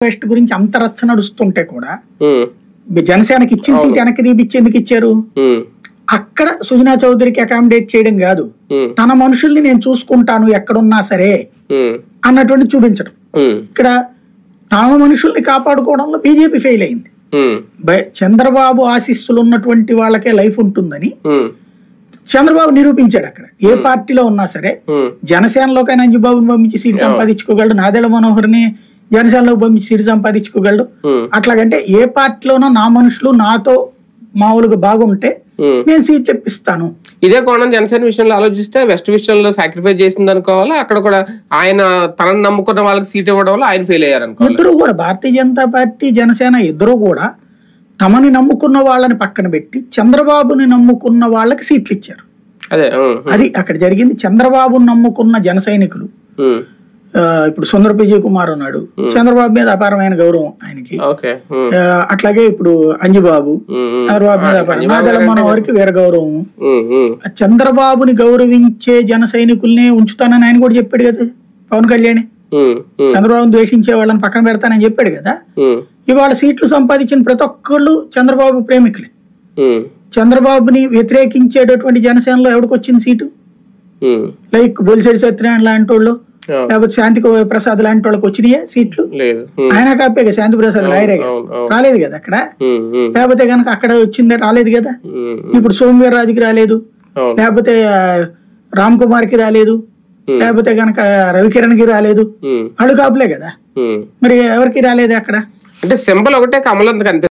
West గురించి అంత రచ్చ నడుస్తుంటే కూడా జనసేనకి ఇచ్చిన సీట్ వెనక్కి తీపిచ్చేందుకు ఇచ్చారు. అక్కడ సుజనా చౌదరికి అకామిడేట్ చేయడం కాదు, తన మనుషుల్ని నేను చూసుకుంటాను ఎక్కడున్నా సరే అన్నటువంటి చూపించడం. ఇక్కడ తమ మనుషుల్ని కాపాడుకోవడంలో బీజేపీ ఫెయిల్ అయింది. చంద్రబాబు ఆశీస్సులు ఉన్నటువంటి వాళ్ళకే లైఫ్ ఉంటుందని చంద్రబాబు నిరూపించాడు. అక్కడ ఏ పార్టీలో ఉన్నా సరే జనసేనలోకైనా అంజుబాబుని పంపించి సీటు సంపాదించుకోగలడు, నాదెళ్ల మనోహర్ని జనసేనలోకి పంపించి సీటు సంపాదించుకోగలడు. అట్లాగంటే ఏ పార్టీలోనో నా మనుషులు నాతో మామూలుగా బాగుంటే నేను సీట్ తెప్పిస్తాను. ఇదే కోణం జనసేన విషయంలో ఆలోచిస్తే వెస్ట్ విషయంలో సాక్రిఫైస్ చేసింది అనుకోవాలా, అక్కడ కూడా ఆయన తనను నమ్ముకున్న వాళ్ళకి సీట్ ఇవ్వడం వల్ల ఆయన ఫెయిల్ అయ్యారు అనుకోవాలి. ఇద్దరు కూడా భారతీయ జనతా పార్టీ జనసేన ఇద్దరు కూడా తమని నమ్ముకున్న వాళ్ళని పక్కన పెట్టి చంద్రబాబుని నమ్ముకున్న వాళ్ళకి సీట్లు ఇచ్చారు. అది అక్కడ జరిగింది. చంద్రబాబుని నమ్ముకున్న జన సైనికులు, ఇప్పుడు సుందర విజయ్ కుమార్ ఉన్నాడు, చంద్రబాబు మీద అపారమైన గౌరవం ఆయనకి. అట్లాగే ఇప్పుడు అంజుబాబు చంద్రబాబు మీద అపారం, నాదెళ్ల మనోహర్కి వేరే గౌరవం. చంద్రబాబుని గౌరవించే జన సైనికుల్ని ఉంచుతానని ఆయన కూడా చెప్పాడు కదా పవన్ కళ్యాణ్. చంద్రబాబుని ద్వేషించే వాళ్ళని పక్కన పెడతానని చెప్పాడు కదా. ఇవాళ సీట్లు సంపాదించిన ప్రతి ఒక్కళ్ళు చంద్రబాబు ప్రేమికులే. చంద్రబాబుని వ్యతిరేకించేటటువంటి జనసేనలో ఎవరికి వచ్చింది సీటు? లైక్ బొలిశెట్టి సత్యనారాయణ లాంటి వాళ్ళు, లేకపోతే శాంతి ప్రసాద్ లాంటి వాళ్ళకి వచ్చినాయే సీట్లు? ఆయన కాపేగా శాంతి ప్రసాద్ లాయరే రాలేదు కదా అక్కడ. లేకపోతే కనుక అక్కడ వచ్చిందే రాలేదు కదా. ఇప్పుడు సోమవీర్రాజుకి రాలేదు, లేకపోతే రామ్ కుమార్ కి రాలేదు, లేకపోతే గనక రవికిరణ్ కి రాలేదు, వాళ్ళు కాపులే కదా. మరి ఎవరికి రాలేదు అక్కడ? అంటే సింబల్ ఒకటే కమలం కనిపిస్తుంది.